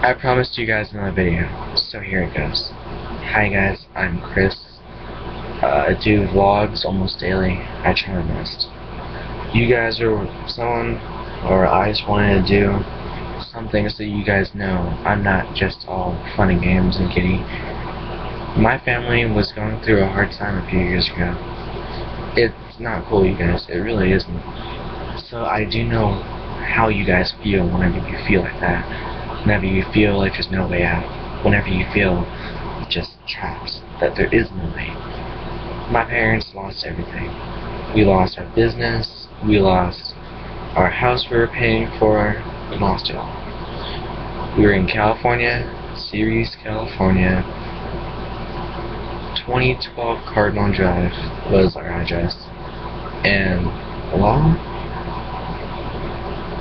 I promised you guys another video, so here it goes. Hi guys, I'm Chris. I do vlogs almost daily. I try my best. You guys are someone, or I just wanted to do something so you guys know I'm not just all fun and games and kiddie. My family was going through a hard time a few years ago. It's not cool, you guys. It really isn't. So I do know how you guys feel whenever you feel like that. Whenever you feel like there's no way out. Whenever you feel just trapped, that there is no way. My parents lost everything. We lost our business. We lost our house we were paying for. We lost it all. We were in California, Ceres, California. 2012 Cardinal Drive was our address. And, well,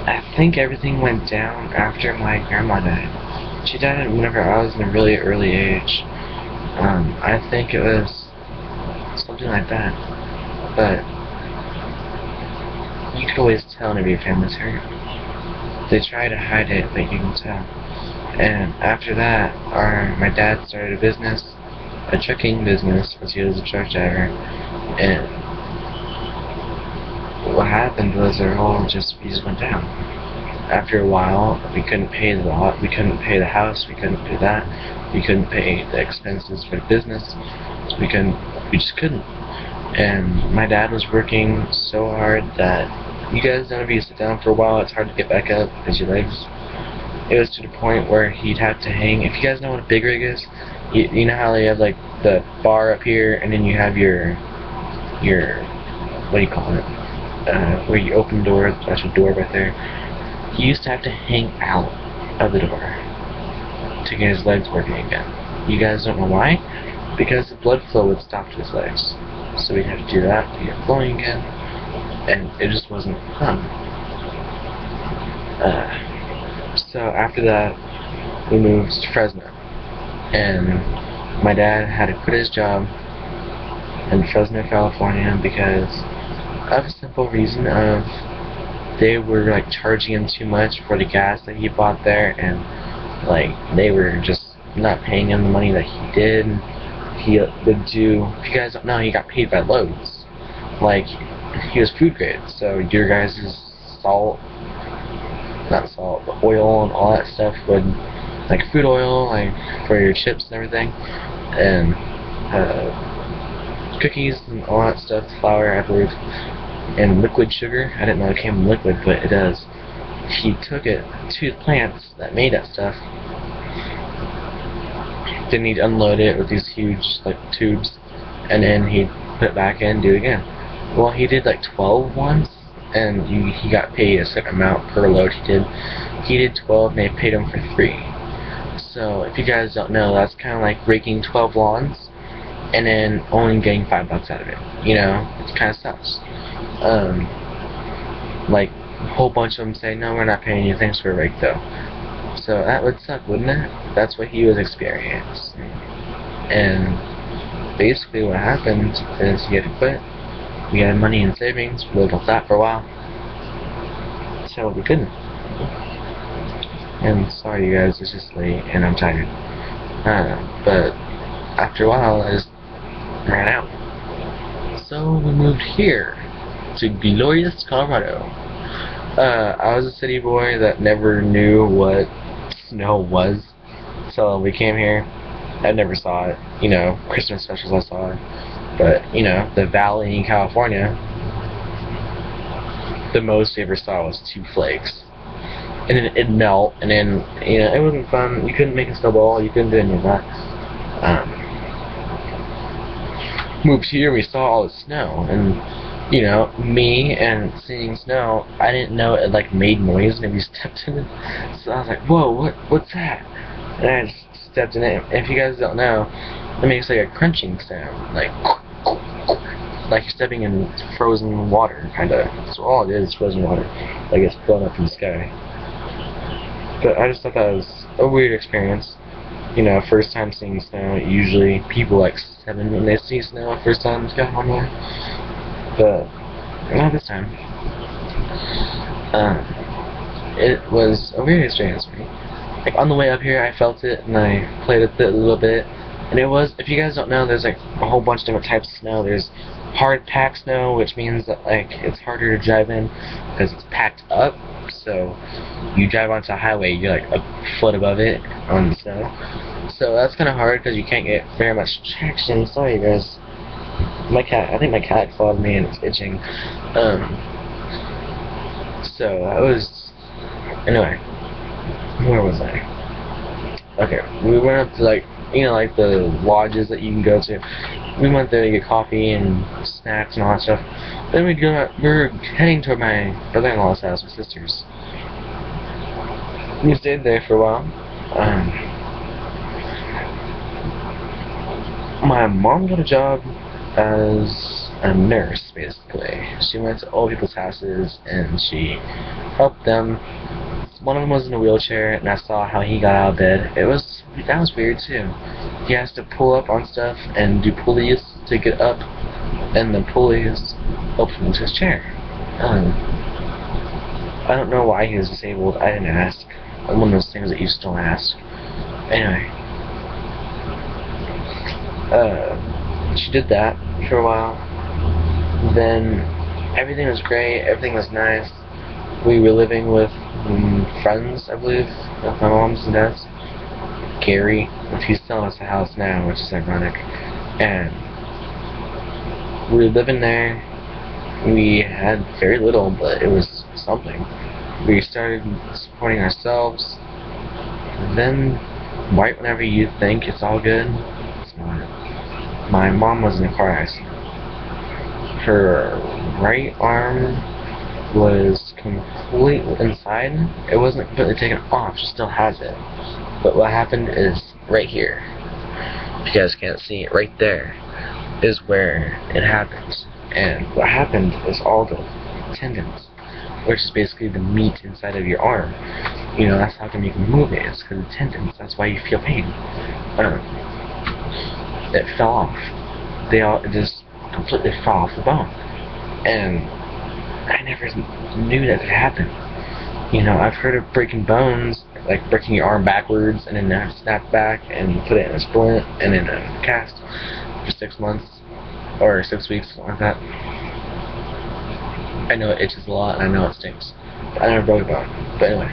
I think everything went down after my grandma died. She died whenever I was in a really early age. I think it was something like that. But you could always tell whenever your family's hurt. They try to hide it, but you can tell. And after that, my dad started a business, a trucking business, because he was a truck driver. And what happened was we just went down. After a while, we couldn't pay the lot, we couldn't pay the house, we couldn't pay that, we couldn't pay the expenses for the business, we just couldn't. And my dad was working so hard that, you guys know, if you sit down for a while, it's hard to get back up because your legs. It was to the point where he'd have to hang. If you guys know what a big rig is, you know how they have like the bar up here, and then you have your what do you call it? Where you open the door, that's a door right there. He used to have to hang out of the door to get his legs working again. You guys don't know why? Because the blood flow would stop to his legs. So we'd have to do that to get flowing again, and it just wasn't fun. So after that, we moved to Fresno, and my dad had to quit his job in Fresno, California, because of a simple reason of they were like charging him too much for the gas that he bought there, and like they were just not paying him the money that he did. He would do, if you guys don't know, he got paid by loads. Like, he was food grade, so your guys' not salt, but oil and all that stuff would, like food oil, like for your chips and everything, and cookies and all that stuff, flour, I believe, and liquid sugar. I didn't know it came in liquid, but it does. He took it to the plants that made that stuff. Then he'd unload it with these huge like tubes, and then he'd put it back in and do it again. Well, he did like 12 once, and he got paid a certain amount per load he did. He did 12, and they paid him for 3. So if you guys don't know, that's kind of like raking 12 lawns, and then only getting $5 out of it. You know, it kind of sucks. Like a whole bunch of them say, no, we're not paying you, thanks for a rake though. So that would suck, wouldn't it? That's what he was experiencing. And basically what happened is he had to quit. We had money in savings, we lived off that for a while. So we couldn't. And sorry you guys, it's just late and I'm tired. But after a while I just ran out. So we moved here to glorious Colorado. I was a city boy that never knew what snow was, so we came here. I never saw it. You know, Christmas specials I saw it, but you know, the valley in California, the most we ever saw was 2 flakes, and then it'd melt, and then you know, it wasn't fun. You couldn't make a snowball. You couldn't do any of that. Moved here, we saw all the snow, and you know, me and seeing snow, I didn't know it like made noise whenever you stepped in it. So I was like, whoa, what's that? And I just stepped in it. And if you guys don't know, it makes like a crunching sound, like you're stepping in frozen water, kinda. So all it is frozen water, like it's blown up in the sky. But I just thought that was a weird experience. You know, first time seeing snow. Usually people like 7 when they see snow first time in California. But not this time. It was a weird experience for me. like on the way up here I felt it and I played with it a little bit, and it was, if you guys don't know, there's like a whole bunch of different types of snow. There's hard packed snow, which means that like it's harder to drive in because it's packed up, so you drive onto a highway, you're like a foot above it on the snow, so that's kind of hard because you can't get very much traction. Sorry guys, my cat, I think my cat followed me and it's itching. So that was, anyway, where was I? Okay, we went up to like, you know, like the lodges that you can go to. We went there to get coffee and snacks and all that stuff. Then we were heading toward my brother-in-law's house with sisters. We stayed there for a while. My mom got a job as a nurse, basically. She went to old people's houses and she helped them. One of them was in a wheelchair, and I saw how he got out of bed. That was weird too. He has to pull up on stuff and do pulleys to get up, and the pulleys open into his chair. I don't know why he was disabled. I didn't ask. One of those things that you just don't ask. Anyway, she did that for a while. Then everything was great. Everything was nice. We were living with friends, I believe, with my mom's and dad's. Gary, he's selling us a house now, which is ironic. And we were living there. We had very little, but it was something. We started supporting ourselves. And then, right whenever you think it's all good, it's not. My mom was in a car accident. Her right arm was completely inside. It wasn't completely taken off, she still has it. But what happened is right here. If you guys can't see it, right there is where it happens. And what happened is all the tendons, which is basically the meat inside of your arm. You know, that's how come you can move it. It's because of the tendons. That's why you feel pain. It fell off. It just completely fell off the bone. And I never knew that could happen. You know, I've heard of breaking bones, like breaking your arm backwards and then snap back and put it in a splint and in a cast for 6 months or 6 weeks, something like that. I know it itches a lot and I know it stinks. I never broke a bone. But anyway,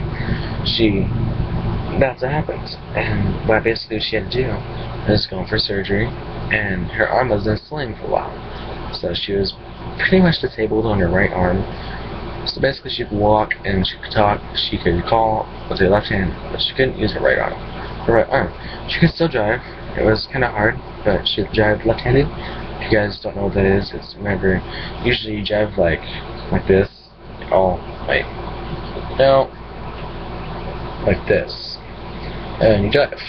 that's what happens. And what basically she had to do was go for surgery, and her arm was in a sling for a while. So she was pretty much disabled on her right arm. So basically she could walk and she could talk, she could call with her left hand, but she couldn't use her right arm. She could still drive. It was kind of hard, but she could drive left-handed. If you guys don't know what that is, it's whenever usually you drive like this, like this, and you drive.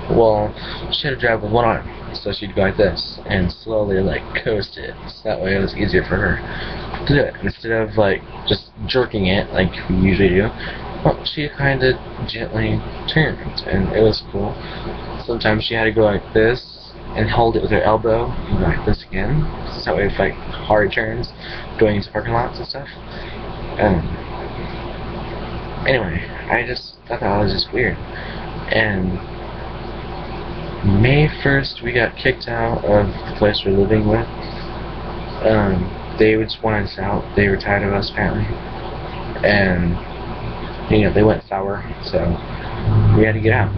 Well, she had to drive with one arm. So she'd go like this and slowly like coast it, so that way it was easier for her to do it instead of like just jerking it like we usually do. Well, she kind of gently turned, and it was cool. Sometimes she had to go like this and hold it with her elbow and go like this again, so that way it's like hard turns going into parking lots and stuff. Anyway, I just thought that was just weird. And May 1st, we got kicked out of the place we're living with. They just wanted us out. They were tired of us, apparently. And, you know, they went sour, so we had to get out.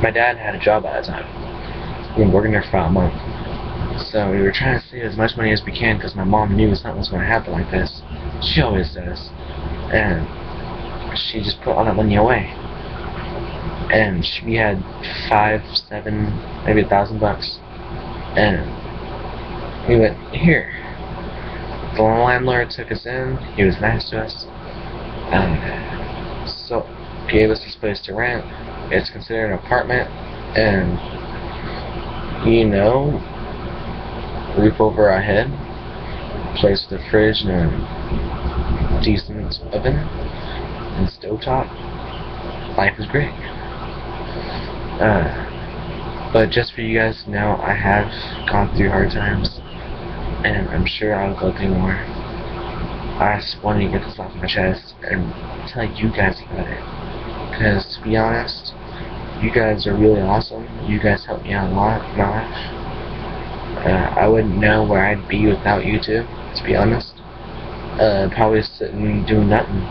My dad had a job at the time. We were working there for about a month. So we were trying to save as much money as we can because my mom knew something was going to happen like this. She always does. And she just put all that money away. And we had $5, $7, maybe $1,000, and we went here. The landlord took us in. He was nice to us, so gave us this place to rent. It's considered an apartment, and you know, roof over our head, place with a fridge and a decent oven and stovetop. Life is great. But just for you guys to know, I have gone through hard times, and I'm sure I'll go through more. I just wanted to get this off my chest and tell you guys about it. because to be honest, you guys are really awesome. You guys help me out a lot in my life. I wouldn't know where I'd be without you two, to be honest. Probably sitting doing nothing.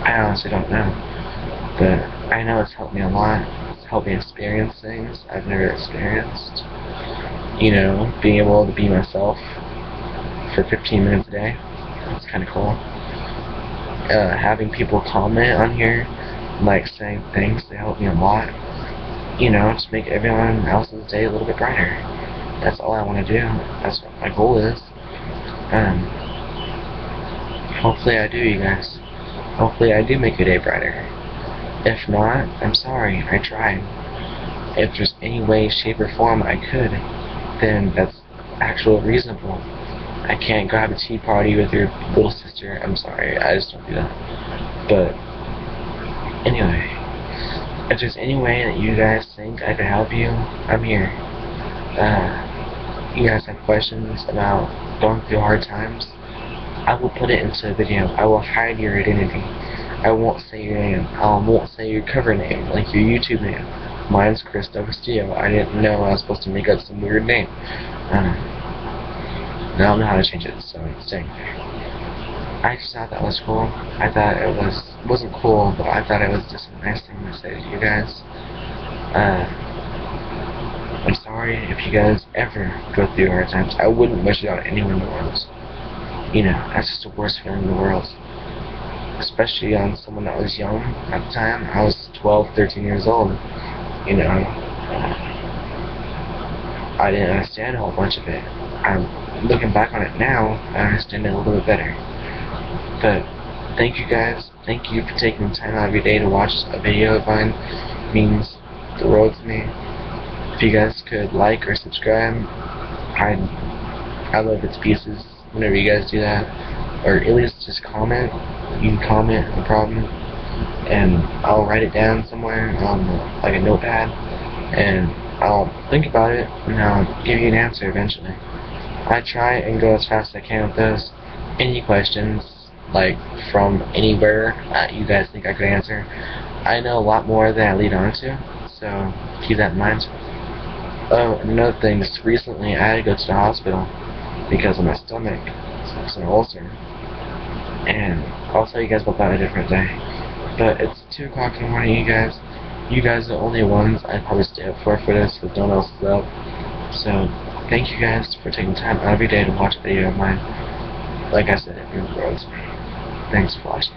I honestly don't know. But I know it's helped me a lot. It's helped me experience things I've never experienced. You know, being able to be myself for 15 minutes a day. That's kind of cool. Having people comment on here, like saying things, they help me a lot. You know, to make everyone else's day a little bit brighter. That's all I want to do. That's what my goal is. Hopefully I do, you guys. Hopefully I do make your day brighter. If not, I'm sorry, I tried. If there's any way, shape, or form I could, then that's actually reasonable. I can't grab a tea party with your little sister. I'm sorry, I just don't do that. But anyway, if there's any way that you guys think I could help you, I'm here. You guys have questions about going through hard times, I will put it into a video. I will hide your identity. I won't say your name. I won't say your cover name, like your YouTube name. Mine's Chris delcastillo. I didn't know I was supposed to make up some weird name. Now I don't know how to change it, so it's staying there. I just thought that was cool. I thought it wasn't cool, but I thought it was just a nice thing to say to you guys. I'm sorry if you guys ever go through hard times. I wouldn't wish it on anyone in the world. You know, that's just the worst feeling in the world. Especially on someone that was young at the time. I was 12, 13 years old. You know, I didn't understand a whole bunch of it. I'm looking back on it now, I understand it a little bit better. But thank you guys. Thank you for taking the time out of your day to watch a video of mine. It means the world to me. If you guys could like or subscribe, I'd love it to pieces whenever you guys do that. Or at least just comment. You can comment, no problem. And I'll write it down somewhere on like a notepad. And I'll think about it and I'll give you an answer eventually. I try and go as fast as I can with those. Any questions, like from anywhere that you guys think I could answer, I know a lot more than I lead on to, so keep that in mind. Oh, and another thing, just recently I had to go to the hospital because of my stomach. It's an ulcer. And I'll tell you guys about that a different day. But it's 2 o'clock in the morning, you guys. You guys are the only ones I'd probably stay up for this, if no one else is up. So, thank you guys for taking time out of your day to watch a video of mine. Like I said, it means the world to me. Thanks for watching.